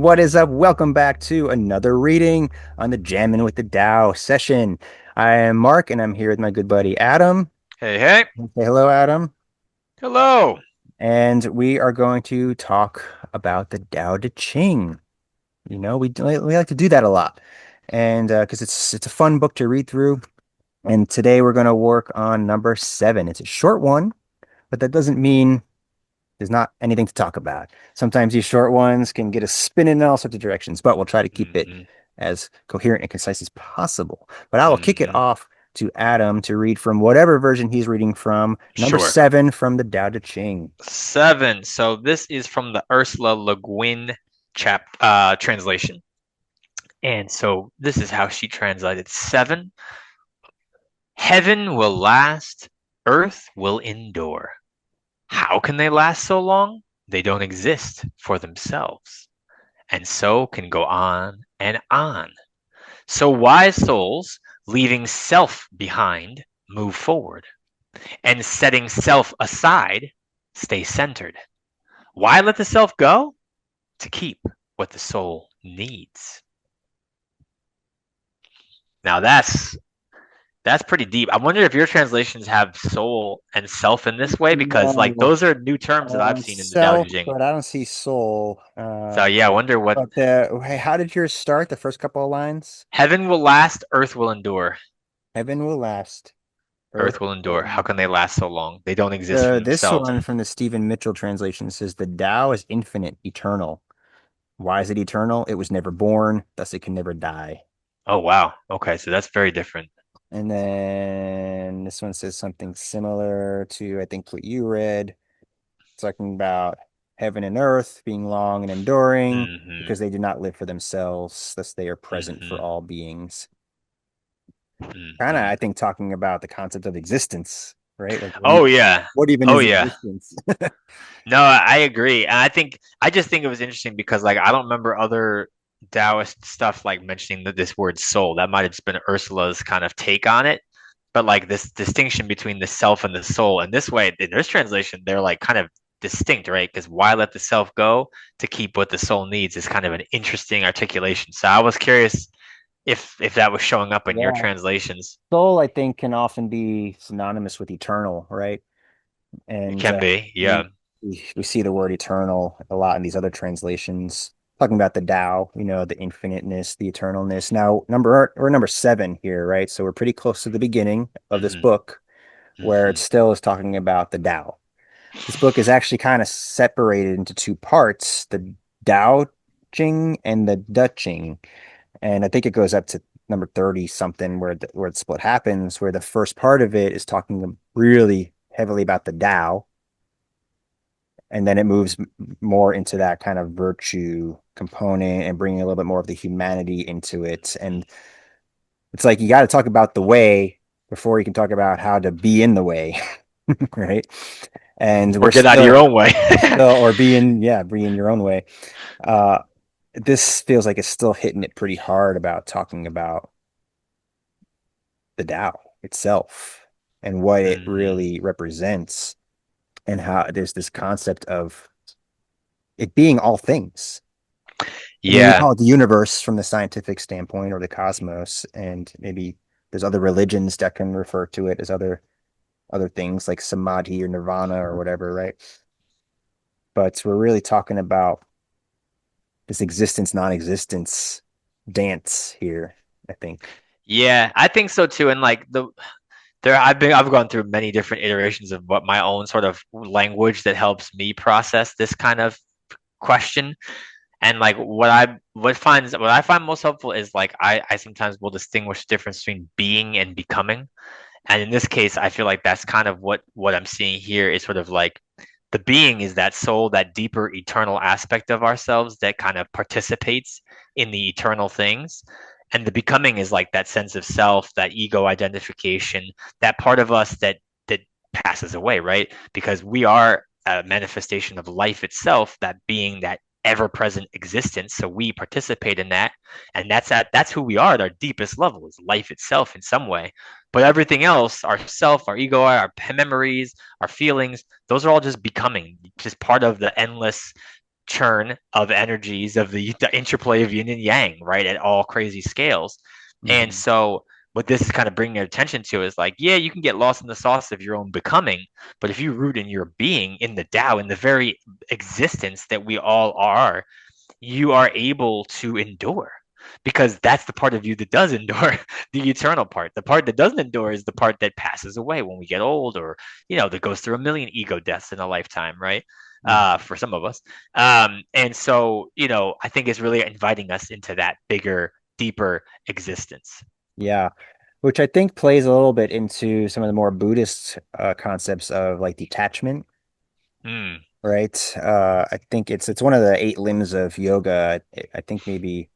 What is up? Welcome back to another reading on the Jammin with the Tao session. I am Mark, and I'm here with my good buddy Adam. Hey, hey. Say hello, Adam. Hello. And we are going to talk about the Daodejing. We like to do that a lot, and because it's a fun book to read through. And today we're going to work on number 7. It's a short one, but that doesn't mean there's not anything to talk about. Sometimes these short ones can get us spinning in all sorts of directions, but we'll try to keep it hmm as coherent and concise as possible. But I will kick it hmm off to Adam to read from whatever version he's reading from. Number Sure. 7 from the Tao Te Ching. 7. So this is from the Ursula Le Guin translation. And so this is how she translated 7. Heaven will last, earth will endure. How can they last so long? They don't exist for themselves, and so can go on and on. So wise souls, leaving self behind, move forward. And setting self aside, stay centered. Why let the self go? To keep what the soul needs. Now that's pretty deep. I wonder if your translations have soul and self in this way because like No, those are new terms that I've seen in the self, Daodejing. but I don't see soul. So yeah, I wonder what But hey, how did yours start? The first couple of lines? heaven will last, earth will endure. Heaven will last, earth Earth will will endure. How can they endure. last so long? They don't exist for This themselves. one from the Stephen Mitchell translation says the Tao is infinite, eternal. Why is it eternal? It was never born, thus it can never die. Oh wow. Okay, so that's very different. And then this one says something similar to, I think, what you read, talking about heaven and earth being long and enduring hmm because they did not live for themselves, thus they are present for hmm all beings. Kind of, hmm I think, talking about the concept of existence, right? Like, Oh yeah. what even Oh is yeah. existence? No, I agree. And I just think it was interesting because like I don't remember other Taoist stuff like mentioning this word soul. That might have just been Ursula's kind of take on it. But like this distinction between the self and the soul. And this way, in this translation, they're like kind of distinct, right? Because why let the self go to keep what the soul needs is kind of an interesting articulation. So I was curious if that was showing up in your Yeah. translations. Soul, I think, can often be synonymous with eternal, right? It And can be, yeah. we see the word eternal a lot in these other translations, talking about the Tao, the infiniteness, the eternalness. Now, we're number 7 here, right? So we're pretty close to the beginning of this hmm book, where it hmm still is talking about the Tao. This book is actually kind of separated into two parts, the Dao Jing and the De Jing. And I think it goes up to number 30 something where the split happens, where the first part of it is talking really heavily about the Tao, and then it moves more into that kind of virtue component and bringing a little bit more of the humanity into it. And it's like you got to talk about the way before you can talk about how to be in the way, right? And Or get out of your own way. we're still, or be in your own way. Uh, this feels like it's still hitting it pretty hard about talking about the Tao itself and what it hmm really represents, and how there's this concept of it being all things. I mean, we Yeah. call it the universe from the scientific standpoint, or the cosmos, and maybe there's other religions that can refer to it as other things like samadhi or nirvana or whatever, right? But we're really talking about this existence, non-existence dance here, I think. Yeah, I think so too. And like I've gone through many different iterations of what my own sort of language that helps me process this kind of question. And like what I find most helpful is like I sometimes will distinguish the difference between being and becoming. And in this case, I feel like that's kind of what I'm seeing here is sort of like the being is that soul, that deeper eternal aspect of ourselves that kind of participates in the eternal things. And the becoming is like that sense of self, that ego identification, that part of us that passes away, right? Because we are a manifestation of life itself, that being, that ever-present existence. So we participate in that, and that's who we are at our deepest level is life itself in some way. But everything else, our self, our ego, our memories, our feelings, those are all just becoming, just part of the endless churn of energies of the interplay of yin and yang, right, at all crazy scales. And Hmm. so what this is kind of bringing attention to is like, yeah, you can get lost in the sauce of your own becoming, but if you root in your being, in the Tao, in the very existence that we all are, you are able to endure because that's the part of you that does endure, the eternal part. The part that doesn't endure is the part that passes away when we get old, or that goes through a million ego deaths in a lifetime, right? Hmm. For some of us. And so, I think it's really inviting us into that bigger, deeper existence. Yeah, which I think plays a little bit into some of the more Buddhist concepts of like detachment, Mm, right? I think it's one of the eight limbs of yoga. I think maybe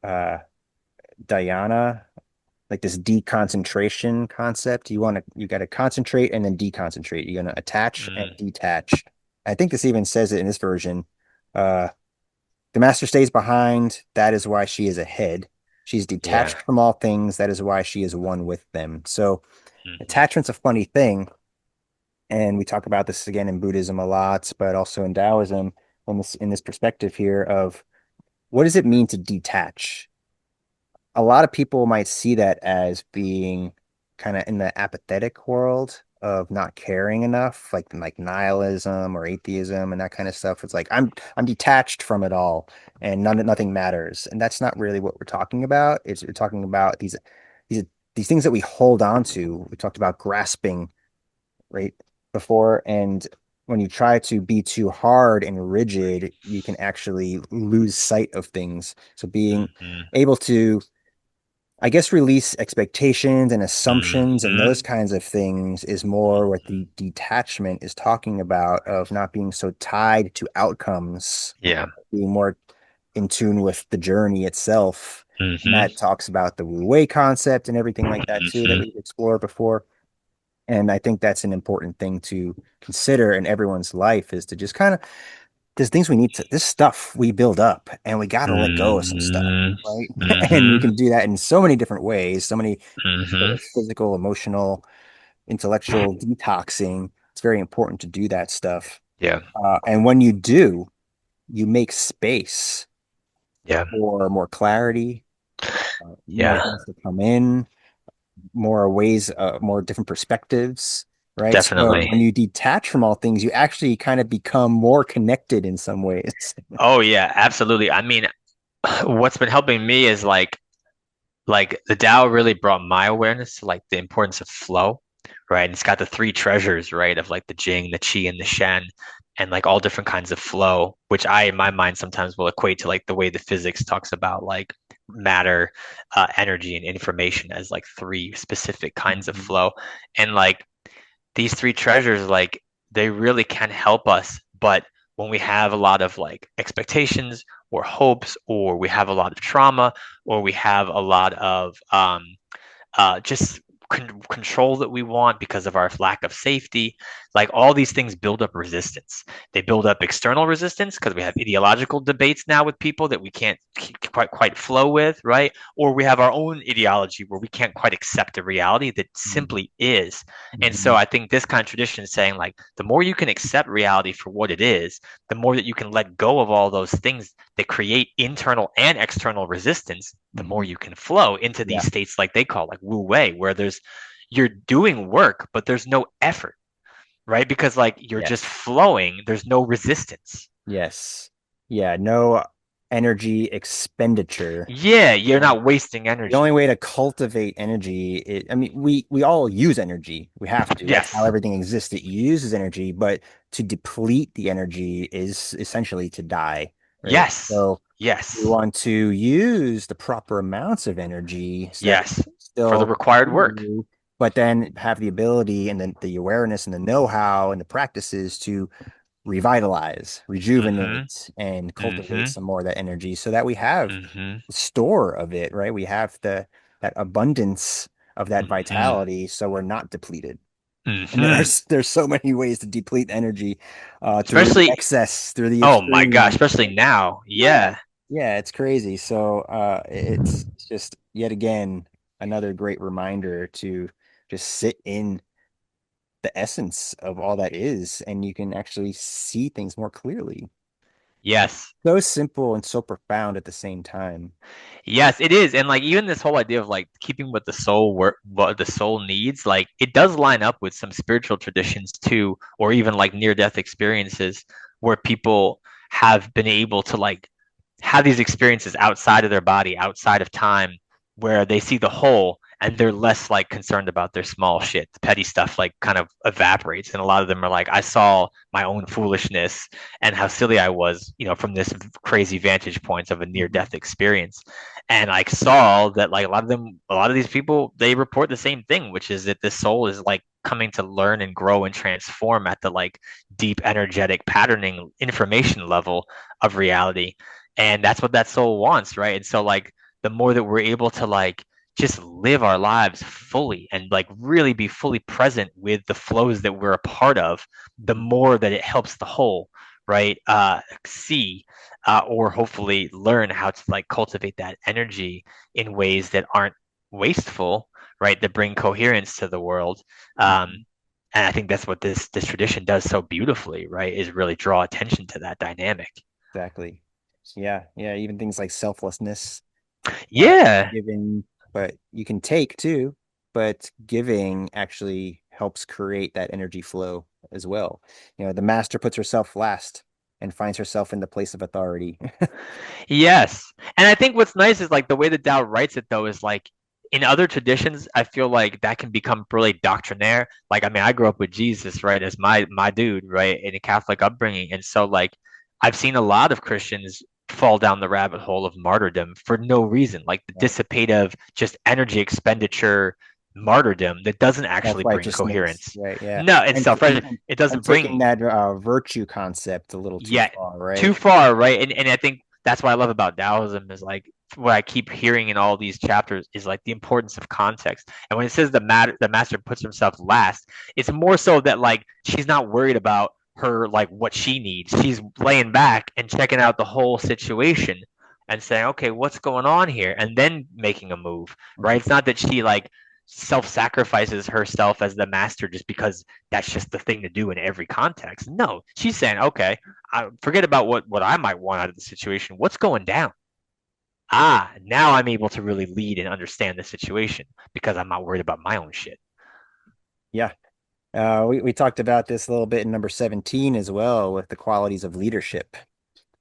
uh, dhyana, like this deconcentration concept. You got to concentrate and then deconcentrate. You're gonna attach and mm, detach. I think this even says it in this version. Uh, the master stays behind. That is why she is ahead. She's yeah. detached from all things. That is why she is one with them. So Hmm. attachment's a funny thing. And we talk about this again in Buddhism a lot, but also in Taoism, in this perspective here of what does it mean to detach? A lot of people might see that as being kind of in the apathetic world of not caring enough, like nihilism or atheism and that kind of stuff. It's like I'm detached from it all and nothing matters. And that's not really what we're talking about. We're talking about these these things that we hold on to. We talked about grasping right before, and when you try to be too hard and rigid, you can actually lose sight of things. So being Hmm. able to I guess release expectations and assumptions and Hmm. those kinds of things is more what the detachment is talking about of not being so tied to outcomes, Yeah. being more in tune with the journey itself. And Hmm. that talks about the Wu Wei concept and everything like that too that Hmm. we've explored before. And I think that's an important thing to consider in everyone's life is to just kind of there's things we need to this stuff we build up and we got to let go of some stuff, Hmm. right? And we Hmm. can do that in so many different ways, so many sort Hmm. of physical, emotional, intellectual detoxing. It's very important to do that stuff. Yeah. And when you do, you make space Yeah. for more clarity, more Yeah. things to come in, more ways, more different perspectives, right? So Definitely. when you detach from all things, you actually kind of become more connected in some ways. Oh yeah, absolutely. I mean, what's been helping me is like the Tao really brought my awareness to like the importance of flow, right? And it's got the three treasures, right, of like the Jing, the Qi, and the Shen, and like all different kinds of flow, which I in my mind sometimes will equate to like the way the physics talks about like matter, energy, and information as like three specific kinds of Mhm. flow. And like these three treasures, like they really can help us. But when we have a lot of like expectations or hopes, or we have a lot of trauma, or we have a lot of just control that we want because of our lack of safety. Like all these things build up resistance. They build up external resistance because we have ideological debates now with people that we can't quite flow with, right? Or we have our own ideology where we can't quite accept a reality that simply is. And so Mhm. I think this kind of tradition is saying like the more you can accept reality for what it is, the more that you can let go of all those things that create internal and external resistance, the more Mhm. you can flow into these Yeah. states like they call like Wu Wei, where you're doing work, but there's no effort, right? Because like you're just Yes. flowing, there's no resistance. Yes. Yeah. No energy expenditure. Yeah, you're And not wasting the only energy. way to cultivate energy, I mean, we all use energy. We have to. That's how Yes. everything exists. It uses energy, but to deplete the energy is essentially to die, right? Yes. So we Yes. want to use the proper amounts of energy so that we Yes. can For the still required work. continue, but then have the ability and the awareness and the know-how and the practices to revitalize, Mm-hmm. rejuvenate, and cultivate Mm-hmm. some more of that energy so that we have Mm-hmm. store of it, right? We have that abundance of that Mm-hmm. vitality so we're not depleted. And Mm-hmm. there's so many ways to deplete energy through the Especially, excess, through the oh my gosh, extreme. especially now. Yeah. Yeah. Yeah, it's crazy. So it's just yet again another great reminder to just sit in the essence of all that is, and you can actually see things more clearly. Yes. So simple and so profound at the same time. Yes, it is. And like even this whole idea of like keeping what the soul work what the soul needs, like it does line up with some spiritual traditions too, or even like near death experiences where people have been able to like have these experiences outside of their body, outside of time, where they see the whole and they're less like concerned about their small shit. The petty stuff like kind of evaporates. And a lot of them are like, I saw my own foolishness and how silly I was, from this crazy vantage points of a near Mhm. death experience. And I saw that like a lot of these people, they report the same thing, which is that the soul is like coming to learn and grow and transform at the like deep energetic patterning information level of reality. And that's what that soul wants, right? And so like the more that we're able to like just live our lives fully and like really be fully present with the flows that we're a part of, the Mhm. more that it helps the whole, right? See or hopefully learn how to like cultivate that energy in ways that aren't wasteful, right? That bring coherence to the world. Um, Mhm. and I think that's what this tradition does so beautifully, right? Is really draw attention to that dynamic. Exactly. Yeah, yeah, even things like selflessness, uh, Yeah, giving, but you can take too, but giving actually helps create that energy flow as well. The master puts herself last and finds herself in the place of authority. yes. And I think what's nice is like the way the Tao writes it though is like in other traditions, I feel like that can become really doctrinaire. Like I mean, I grew up with Jesus, right, as my dude, right, in a Catholic upbringing. And so like I've seen a lot of Christians fall down the rabbit hole of martyrdom for no reason, like the Right. dissipative, just energy expenditure martyrdom that doesn't actually bring Self-righteousness, coherence. right? Yeah. No, it's And self it and doesn't taking bring that virtue concept a little too yet far, too right? far, right? And I think that's what I love about Taoism is like what I keep hearing in all these chapters is like the importance of context. And when it says the master puts himself last, it's more so that like she's not worried about her like what she needs. She's laying back and checking out the whole situation and saying, okay, what's going on here? And then making a move, right? Mhm. It's not that she like self-sacrifices herself as the master just because that's just the thing to do in every context. No, she's saying, okay, forget about what I might want out of the situation. What's going down? Now I'm able to really lead and understand the situation because I'm not worried about my own shit. Yeah. We talked about this a little bit in number 17 as well with the qualities of leadership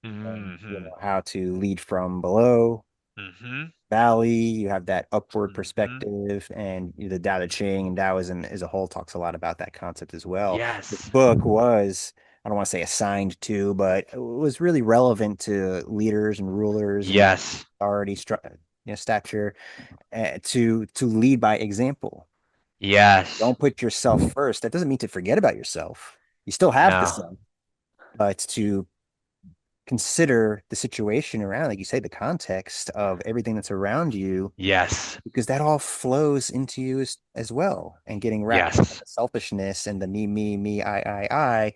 and Mm-hmm. how to lead from below Mm-hmm. valley. You have that upward Mm-hmm. perspective, and the Daodejing and Taoism as a whole talks a lot about that concept as well. This Yes. book was, I don't want to say assigned to, but it was really relevant to leaders and rulers and Yes. authority stature, to lead by example. Yes. Don't put yourself first. That doesn't mean to forget about yourself. You still have the No. self, but to consider the situation around, like you say, the context of everything that's around you, Yes. because that all flows into you as well. And getting wrapped up in Yes. the selfishness and the me, I,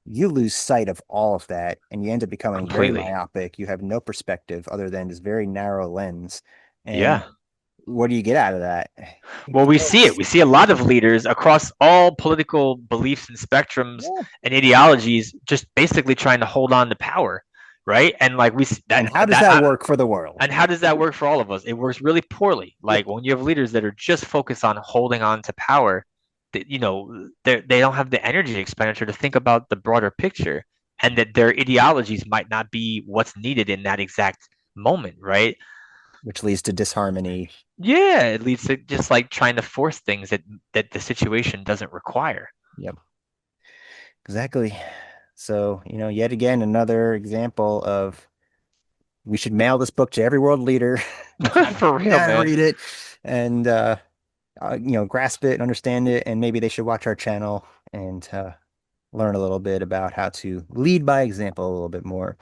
you lose sight of all of that and you end up becoming very Completely. myopic. You have no perspective other than this very narrow lens. And Yeah. what do you get out of that? Who Well, we see it. cares? We see a lot of leaders across all political beliefs and spectrums Yeah. and ideologies just basically trying to hold on to power, right? And like And how does that work for the world? and how does that work for all of us? It works really poorly. Yeah. Like when you have leaders that are just focused on holding on to power, that they don't have the energy expenditure to think about the broader picture, and that their ideologies might not be what's needed in that exact moment, right? Which leads to disharmony. Yeah, it leads to just like trying to force things that the situation doesn't require. Yep, exactly. So, yet again, another example of we should mail this book to every world leader. For Sit real, down and man. read it and, grasp it and understand it. And maybe they should watch our channel and learn a little bit about how to lead by example a little bit more.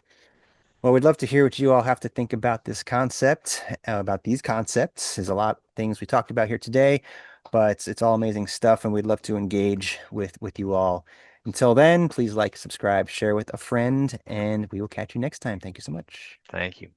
Well, we'd love to hear what you all have to think about this concept, about these concepts. There's a lot of things we talked about here today, but it's all amazing stuff, and we'd love to engage with you all. Until then, please like, subscribe, share with a friend, and we will catch you next time. Thank you so much. Thank you.